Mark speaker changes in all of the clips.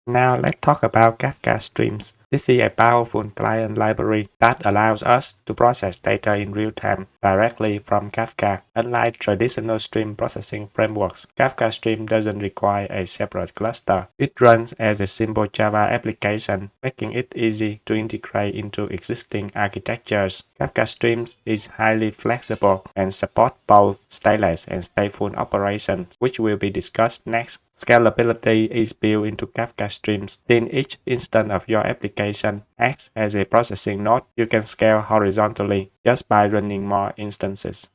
Speaker 1: Now let's talk about Kafka Streams. This is a powerful client library that allows us to process data in real time directly from Kafka. Unlike traditional stream processing frameworks, Kafka Stream doesn't require a separate cluster. It runs as a simple Java application, making it easy to integrate into existing architectures. Kafka Streams is highly flexible and supports both stateless and stateful operations, which will be discussed next. Scalability is built into Kafka Streams. Since each instance of your application acts as a processing node, you can scale horizontally just by running more instances.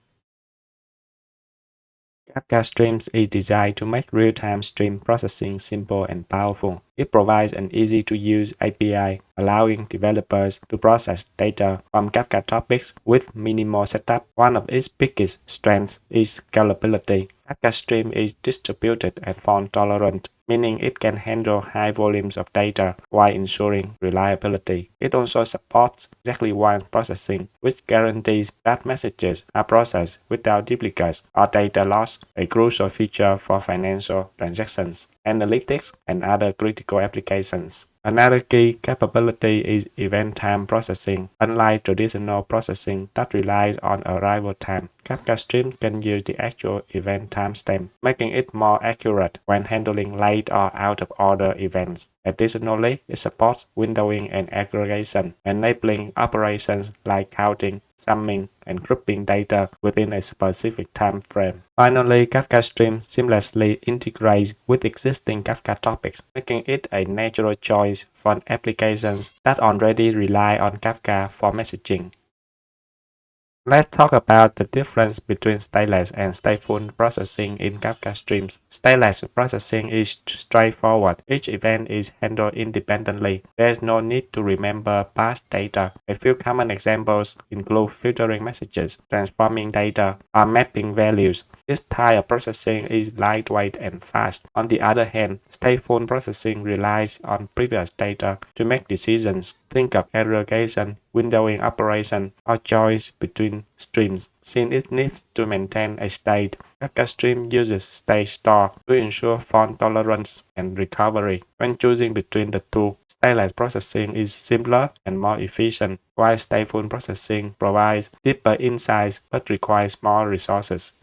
Speaker 1: Kafka Streams is designed to make real-time stream processing simple and powerful. It provides an easy-to-use API, allowing developers to process data from Kafka topics with minimal setup. One of its biggest strengths is scalability. Kafka Stream is distributed and fault-tolerant, meaning it can handle high volumes of data while ensuring reliability. It also supports exactly one processing, which guarantees that messages are processed without duplicates or data loss, a crucial feature for financial transactions, analytics, and other critical applications. Another key capability is event time processing. Unlike traditional processing that relies on arrival time, Kafka Stream can use the actual event timestamp, making it more accurate when handling late or out-of-order events. Additionally, it supports windowing and aggregation, enabling operations like counting, summing, and grouping data within a specific time frame. Finally, Kafka Stream seamlessly integrates with existing Kafka topics, making it a natural choice for applications that already rely on Kafka for messaging. Let's talk about the difference between stateless and stateful processing in Kafka Streams. Stateless processing is straightforward. Each event is handled independently. There is no need to remember past data. A few common examples include filtering messages, transforming data, or mapping values. This type of processing is lightweight and fast. On the other hand, stateful processing relies on previous data to make decisions. Think of aggregation, windowing operation, or choice between streams. Since it needs to maintain a state, Kafka Stream uses state store to ensure fault tolerance and recovery. When choosing between the two, stateless processing is simpler and more efficient, while stateful processing provides deeper insights but requires more resources.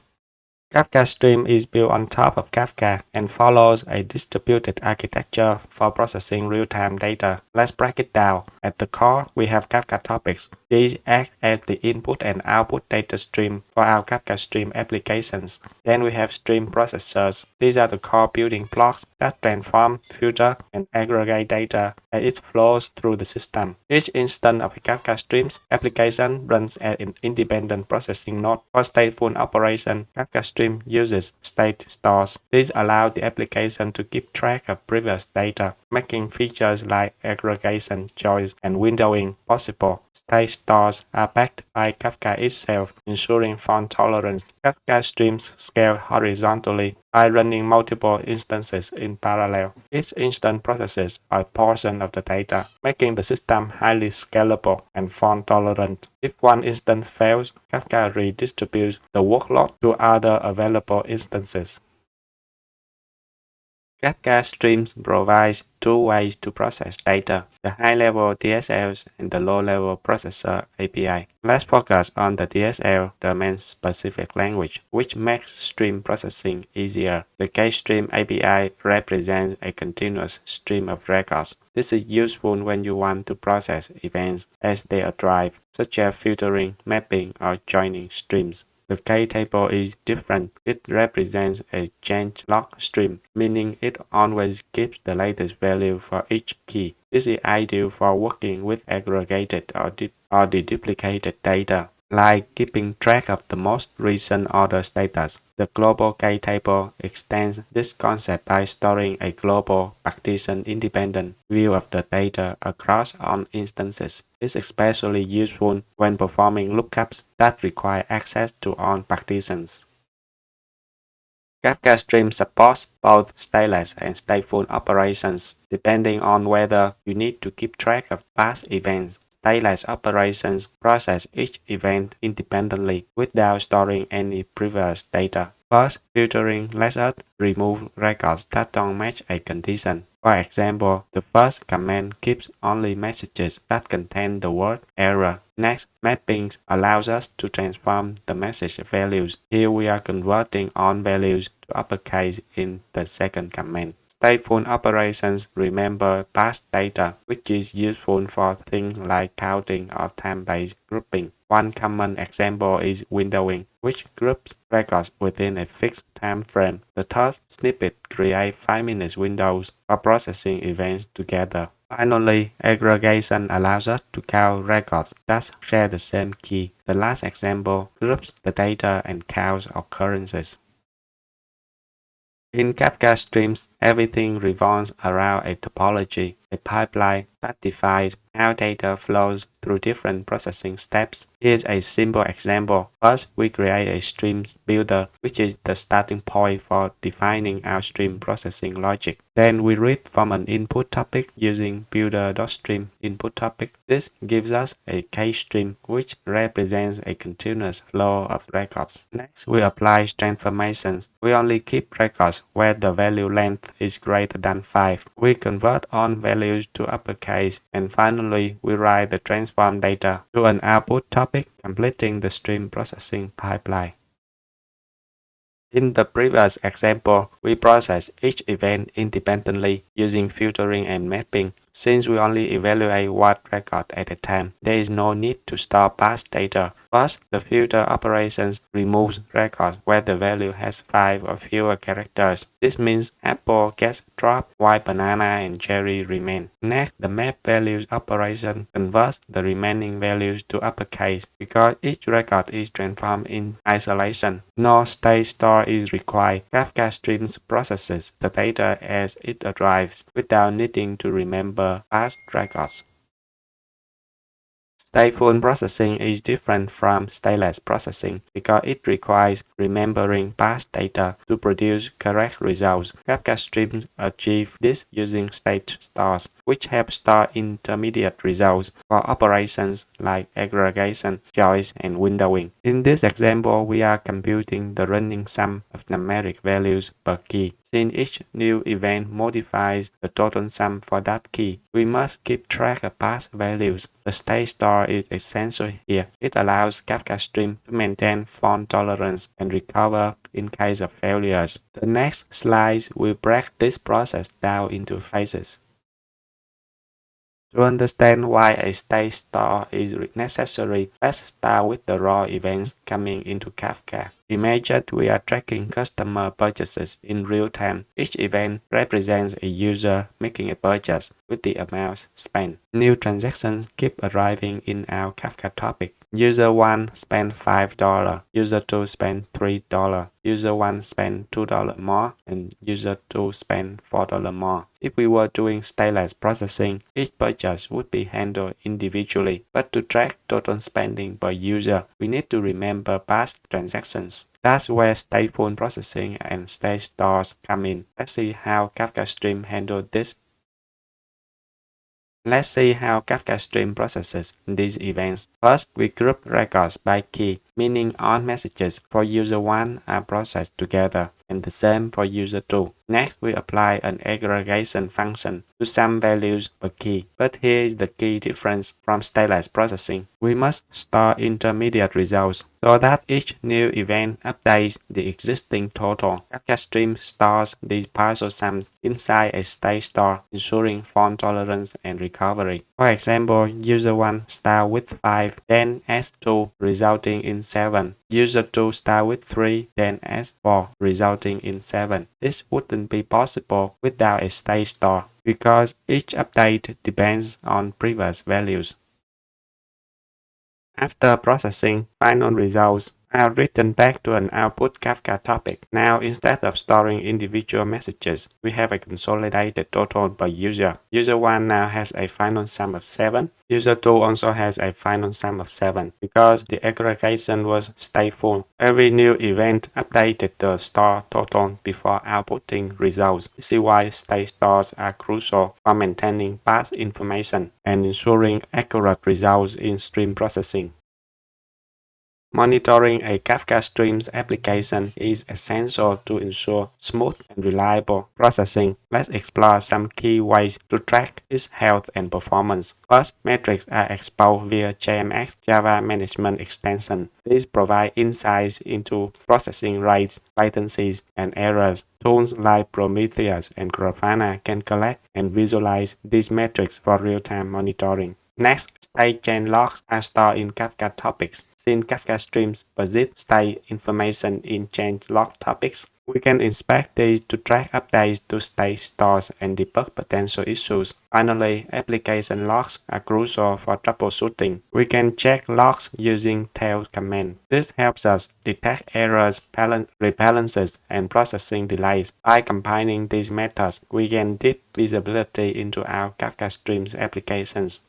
Speaker 1: Kafka Stream is built on top of Kafka and follows a distributed architecture for processing real-time data. Let's break it down. At the core, we have Kafka topics. These act as the input and output data stream for our Kafka Stream applications. Then we have stream processors. These are the core building blocks that transform, filter, and aggregate data as it flows through the system. Each instance of a Kafka Streams application runs as an independent processing node. For stateful operation, Kafka Stream uses state stores. These allow the application to keep track of previous data, making features like aggregation, choice, and windowing possible. State stores are backed by Kafka itself, ensuring fault tolerance. Kafka Streams scale horizontally by running multiple instances in parallel. Each instance processes a portion of the data, making the system highly scalable and fault tolerant. If one instance fails, Kafka redistributes the workload to other available instances. Kafka Streams provides two ways to process data, the high-level DSLs and the low-level processor API. Let's focus on the DSL, domain-specific language, which makes stream processing easier. The KStream API represents a continuous stream of records. This is useful when you want to process events as they arrive, such as filtering, mapping, or joining streams. The KTable is different. It represents a change log stream, meaning it always keeps the latest value for each key. This is ideal for working with aggregated or deduplicated data, like keeping track of the most recent order status. The GlobalKTable extends this concept by storing a global, partition-independent view of the data across all instances. It's especially useful when performing lookups that require access to all partitions. Kafka Stream supports both stateless and stateful operations, depending on whether you need to keep track of past events. Stateless operations process each event independently without storing any previous data. First, filtering lets us remove records that don't match a condition. For example, the first command keeps only messages that contain the word error. Next, mapping allows us to transform the message values. Here we are converting all values to uppercase in the second command. Stateful operations remember past data, which is useful for things like counting or time-based grouping. One common example is windowing, which groups records within a fixed time frame. The third snippet creates 5-minute windows for processing events together. Finally, aggregation allows us to count records that share the same key. The last example groups the data and counts occurrences. In Kafka Streams, everything revolves around a topology, a pipeline that defines how data flows through different processing steps. Here's a simple example. First, we create a streams builder, which is the starting point for defining our stream processing logic. Then we read from an input topic using builder.stream input topic. This gives us a KStream, which represents a continuous flow of records. Next, we apply transformations. We only keep records where the value length is greater than 5. We convert all values to uppercase, and finally, we write the transform data to an output topic, completing the stream processing pipeline. In the previous example, we process each event independently using filtering and mapping. Since we only evaluate one record at a time, there is no need to store past data. First, the filter operations removes records where the value has 5 or fewer characters. This means apple gets dropped while banana and cherry remain. Next, the map values operation converts the remaining values to uppercase. Because each record is transformed in isolation, no state store is required. Kafka Streams processes the data as it arrives without needing to remember past records. Stateful processing is different from stateless processing because it requires remembering past data to produce correct results. Kafka Streams achieve this using state stores, which help store intermediate results for operations like aggregation, choice, and windowing. In this example, we are computing the running sum of numeric values per key. Since each new event modifies the total sum for that key, we must keep track of past values. The state store is essential here. It allows Kafka Stream to maintain fault tolerance and recover in case of failures. The next slides will break this process down into phases. To understand why a state store is necessary, let's start with the raw events coming into Kafka. Imagine we are tracking customer purchases in real time. Each event represents a user making a purchase with the amount spent. New transactions keep arriving in our Kafka topic. User 1 spent $5, user 2 spent $3, user 1 spent $2 more, and user 2 spent $4 more. If we were doing stateless processing, each purchase would be handled individually. But to track total spending per user, we need to remember past transactions. That's where stateful processing and state stores come in. Let's see how Kafka Stream handles this. Let's see how Kafka Stream processes these events. First, we group records by key, meaning all messages for user 1 are processed together, and the same for user 2. Next, we apply an aggregation function to sum values per key. But here is the key difference from stateless processing. We must store intermediate results so that each new event updates the existing total. Kafka Stream stores these partial sums inside a state store, ensuring fault tolerance and recovery. For example, user 1 starts with 5, then adds 2, resulting in 7. User 2 starts with 3, then adds 4, resulting in 7. This wouldn't be possible without a state store, because each update depends on previous values. After processing, final results are written back to an output Kafka topic. Now, instead of storing individual messages, we have a consolidated total per user. User 1 now has a final sum of 7. User 2 also has a final sum of 7 because the aggregation was stateful. Every new event updated the store total before outputting results. This is why state stores are crucial for maintaining past information and ensuring accurate results in stream processing. Monitoring a Kafka Streams application is essential to ensure smooth and reliable processing. Let's explore some key ways to track its health and performance. First, metrics are exposed via JMX Java Management Extension. These provide insights into processing rates, latencies, and errors. Tools like Prometheus and Grafana can collect and visualize these metrics for real-time monitoring. Next, state change logs are stored in Kafka topics. Since Kafka Streams possess state information in change log topics, we can inspect these to track updates to state stores and debug potential issues. Finally, application logs are crucial for troubleshooting. We can check logs using tail command. This helps us detect errors, rebalances, and processing delays. By combining these methods, we gain deep visibility into our Kafka Streams applications.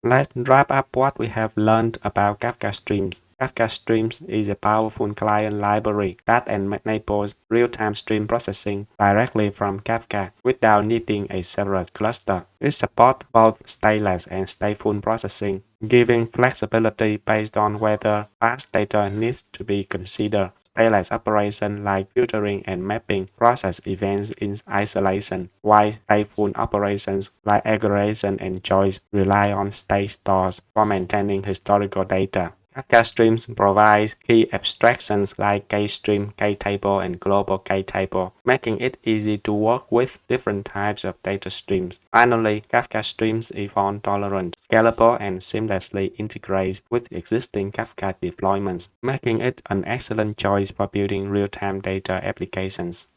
Speaker 1: Let's wrap up what we have learned about Kafka Streams. Kafka Streams is a powerful client library that enables real-time stream processing directly from Kafka without needing a separate cluster. It supports both stateless and stateful processing, giving flexibility based on whether fast data needs to be considered. Stateless operations like filtering and mapping process events in isolation, while stateful operations like aggregation and choice rely on state stores for maintaining historical data. Kafka Streams provides key abstractions like KStream, KTable, and GlobalKTable, making it easy to work with different types of data streams. Finally, Kafka Streams is fault-tolerant, scalable, and seamlessly integrates with existing Kafka deployments, making it an excellent choice for building real-time data applications.